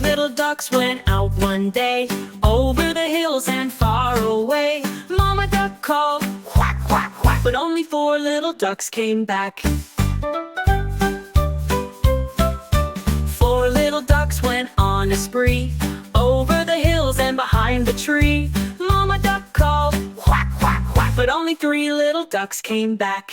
Five little ducks went out one day, over the hills and far away. Mama duck called, quack, quack, quack, but only four little ducks came back. Four little ducks went on a spree, over the hills and behind the tree. Mama duck called, quack, quack, quack, but only three little ducks came back.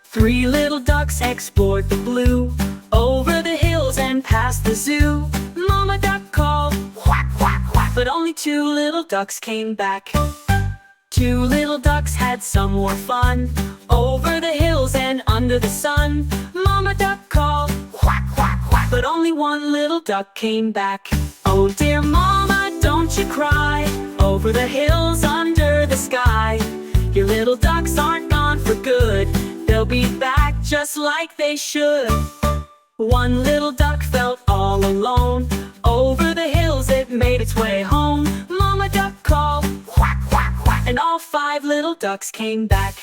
Three little ducks explored the blue, over the hills and past the zoo. Mama duck called, quack, quack, quack, but only two little ducks came back. Two little ducks had some more fun, over the hills and under the sun. Mama duck called, quack, quack, quack, but only one little duck came back. Oh dear mama, don't you cry, over the hills, under the sky. Your little ducks aren't gone for good, they'll be back just like they should. One little duck felt all alone, over the hills it made its way home. Mama duck called, quack, quack, quack, and all five little ducks came back.